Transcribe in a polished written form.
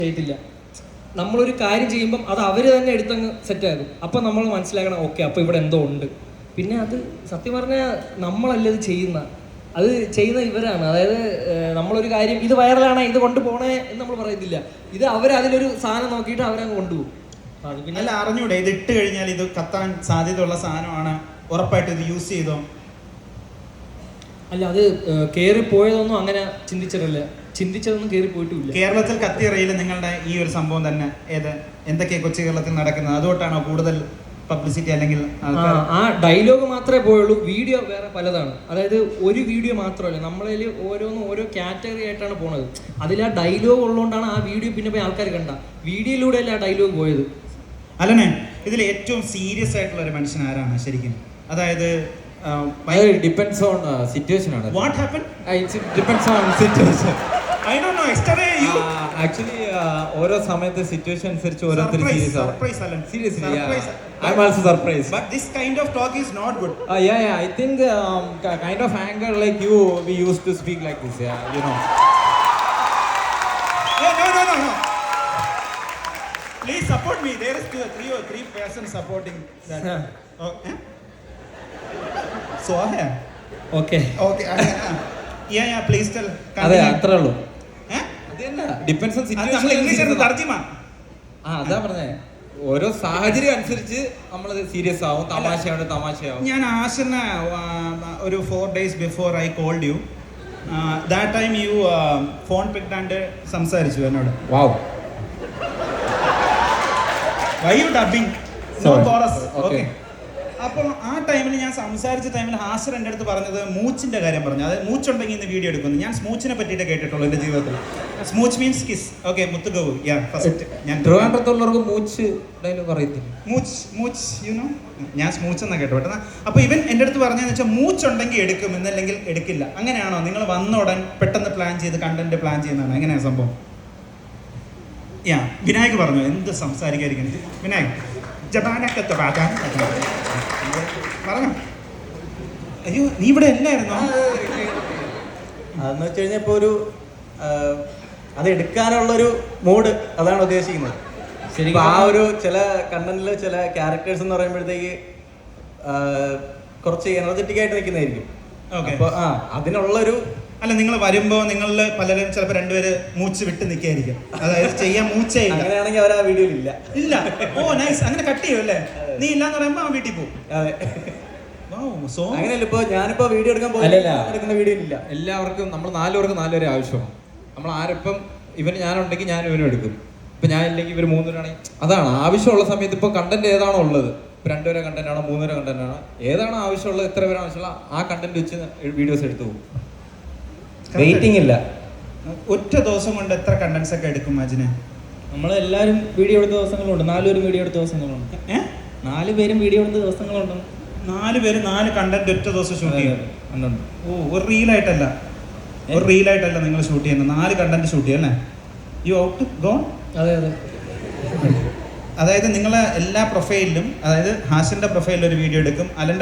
ചെയ്തില്ല. നമ്മളൊരു കാര്യം ചെയ്യുമ്പം അത് അവർ തന്നെ എടുത്തങ്ങ് സെറ്റാകും. അപ്പം നമ്മൾ മനസ്സിലാക്കണം, ഓക്കെ അപ്പോൾ ഇവിടെ എന്തോ ഉണ്ട്. പിന്നെ അത് സത്യം പറഞ്ഞാൽ നമ്മളല്ല ഇത് അത് ചെയ്യുന്ന ഇവരാണ്. അതായത് നമ്മളൊരു കാര്യം ഇത് വൈറലാണ്, ഇത് കൊണ്ടുപോകണേ എന്ന് നമ്മൾ പറയുന്നില്ല. ഇത് അവരതിലൊരു സാധനം നോക്കിയിട്ട് അവരങ്ങ് കൊണ്ടുപോകും. അത് പിന്നെ അല്ല, അറിഞ്ഞൂടെ ഇത് ഇട്ട് കഴിഞ്ഞാൽ ഇത് കത്താൻ സാധ്യതയുള്ള സാധനമാണ്, ഉറപ്പായിട്ട് ഇത് യൂസ് ചെയ്തോ? അല്ല, അത് കയറി പോയതൊന്നും അങ്ങനെ ചിന്തിച്ചതൊന്നും കയറി പോയിട്ടുമില്ല. കേരളത്തിൽ കത്തിയറയിൽ നിങ്ങളുടെ ഈ ഒരു സംഭവം തന്നെ എന്തൊക്കെയാ കൊച്ചു കേരളത്തിൽ നടക്കുന്നത്, അതുകൊണ്ടാണോ കൂടുതൽ പബ്ലിസിറ്റി? അല്ലെങ്കിൽ ആ ഡയലോഗ് മാത്രമേ പോയുള്ളൂ, വീഡിയോ വേറെ പലതാണ്. അതായത് ഒരു വീഡിയോ മാത്രമല്ല, നമ്മളതിൽ ഓരോ കാറ്റഗറി ആയിട്ടാണ് പോണത്. അതിൽ ആ ഡയലോഗ് ഉള്ളതുകൊണ്ടാണ് ആ വീഡിയോ പിന്നെ പോയി ആൾക്കാർ കണ്ട. വീഡിയോയിലൂടെയല്ല ആ ഡയലോഗ് പോയത്. അല്ലനെ, ഇതിൽ ഏറ്റവും സീരിയസ് ആയിട്ടുള്ള ഒരു മനുഷ്യൻ ആരാണ് ശരിക്കും? അതായത് ഡിപ്പെൻഡ്സ് ഓൺ സിറ്റുവേഷൻ ആണ്. What happen? It depends on situation. I don't know. Yesterday you actually ഓരോ സമയത്ത് സിറ്റുവേഷൻ അനുസരിച്ച് ഓരോരുത്തർ സീരിയസ് ആവും. Seriously, yeah. I'm also surprised. But this kind of talk is not good. Yeah. I think kind of anger like you, we used to speak like this. Yeah, you know. No. Please support me. There is three persons supporting that. Okay. So Okay. Yeah. Please tell. അതെ, അത്രേ ഉള്ളൂ. Depends on situation. അതാ പറഞ്ഞേ, ഓരോ സാഹചര്യം അനുസരിച്ച് നമ്മൾ serious ആവും, തമാശയാവും. ഞാൻ ആശിറിനെ ഒരു 4 days before I called you, that time you phone picked and സംസാരിച്ചു എന്നോട്. Wow. Why you dubbing? No chorus. Okay. അപ്പം ആ ടൈമിൽ ഞാൻ സംസാരിച്ച ടൈമിൽ ഹാസിർ എൻ്റെ അടുത്ത് പറഞ്ഞത് മൂച്ചിൻ്റെ കാര്യം പറഞ്ഞു. അതായത് മൂച്ചുണ്ടെങ്കിൽ ഇന്ന് വീഡിയോ എടുക്കുന്നു. ഞാൻ സ്മൂച്ചിനെ പറ്റിയിട്ട് കേട്ടിട്ടുള്ളൂ എൻ്റെ ജീവിതത്തിൽ. സ്മൂച്ച് മീൻസ് കിസ്. ഓക്കെ, മുത്തുഗവ്. ഫസ്റ്റ് ഞാൻ ട്രിവാൻഡ്രത്തുള്ളവർക്ക് മൂച്ച് ഡയലോഗ് അറിയത്തില്ല. മൂച്ച് യുനോ, ഞാൻ സ്മൂച്ച് എന്നാ കേട്ടോ പെട്ടെന്ന്. അപ്പോൾ ഇവൻ എൻ്റെ അടുത്ത് പറഞ്ഞതെന്ന് വെച്ചാൽ മൂച്ചുണ്ടെങ്കിൽ എടുക്കും, എന്നല്ലെങ്കിൽ എടുക്കില്ല. അങ്ങനെയാണോ? നിങ്ങൾ വന്ന ഉടൻ പെട്ടെന്ന് പ്ലാൻ ചെയ്ത് കണ്ടന്റ് പ്ലാൻ ചെയ്യുന്നതാണ്? എങ്ങനെയാണ് സംഭവം? വിനായക് പറഞ്ഞു എന്ത് സംസാരിക്കാതിരിക്കുന്നത്. വിനായക് ജപാനൊക്കെ പറഞ്ഞോ. അയ്യോ, നീ ഇവിടെ അല്ലായിരുന്നോ? അതെന്ന് വെച്ച് കഴിഞ്ഞാൽ ഇപ്പോൾ ഒരു അത് എടുക്കാനുള്ളൊരു മൂഡ്, അതാണ് ഉദ്ദേശിക്കുന്നത്. ശരിക്കും ആ ഒരു ചില കണ്ടന്റില് ചില ക്യാരക്ടേഴ്സ് എന്ന് പറയുമ്പോഴത്തേക്ക് കുറച്ച് എനർജറ്റിക് ആയിട്ട് നിൽക്കുന്നതായിരിക്കും. അപ്പോൾ അതിനുള്ളൊരു അല്ല, നിങ്ങൾ വരുമ്പോൾ നിങ്ങളിൽ പലരും ചിലപ്പോൾ രണ്ടുപേര് മൂച്ച് വിട്ട് നിൽക്കായിരിക്കും. അതായത് ചെയ്യാൻ മൂച്ചേ ഇല്ല. അങ്ങനെയാണെങ്കിൽ അവർ ആ വീഡിയോയിൽ ഇല്ല. ഓ നൈസ്. അങ്ങനെ കട്ട് ചെയ്യും അല്ലേ? നീ ഇല്ലാന്ന് പറയുമ്പോൾ അവൻ വീട്ടിൽ പോകും. അതെ. അങ്ങനെയല്ല, ഇപ്പോൾ ഞാനിപ്പോൾ വീഡിയോ എടുക്കാൻ എടുക്കുന്ന വീഡിയോ ഇല്ല. എല്ലാവർക്കും നമ്മൾ 4 പേർക്ക് 4 പേരെ ആവശ്യമാണ്. നമ്മൾ ആരിപ്പം ഞാനുണ്ടെങ്കിൽ ഞാൻ ഇവനും എടുക്കും. ഇപ്പം ഞാൻ ഇല്ലെങ്കിൽ ഇവർ 3 പേരാണെങ്കിൽ അതാണ് ആവശ്യമുള്ള സമയത്ത്. ഇപ്പോൾ കണ്ടന്റ് ഏതാണോ ഉള്ളത്, ഇപ്പോൾ 2 പേരെ കണ്ടന്റ് ആണോ 3 പേരെ കണ്ടന്റ് ആണോ, ഏതാണോ ആവശ്യമുള്ളത്, എത്ര പേരാണ് ആവശ്യമുള്ള ആ കണ്ടന്റ് വെച്ച് വീഡിയോസ് എടുത്തു പോകും. വെയിറ്റിംഗ് ഇല്ല. ഒറ്റ ദിവസം കൊണ്ട് എത്ര കണ്ടന്റ്സ് ഒക്കെ എടുക്കും അജിന്? നമ്മളെല്ലാവരും വീഡിയോ എടുത്ത ദിവസങ്ങളുണ്ട്. 4 പേരും വീഡിയോ എടുത്ത ദിവസങ്ങളുണ്ട്. 4 പേരും വീഡിയോ എടുത്ത ദിവസങ്ങളുണ്ട്. 4 പേര് 4 കണ്ടന്റ് ഒറ്റ ദിവസം ഷൂട്ട് ചെയ്യുന്നത്. ഓ, ഒരു റീലായിട്ടല്ല നിങ്ങൾ ഷൂട്ട് ചെയ്യുന്നത്, 4 കണ്ടന്റ് ഷൂട്ട് ചെയ്യും അല്ലേ? You out go. അതെ. അതായത് നിങ്ങളെ എല്ലാ പ്രൊഫൈലിലും, അതായത് ഹാസിന്റെ പ്രൊഫൈലിൽ ഒരു വീഡിയോ എടുക്കും, അലന്റെ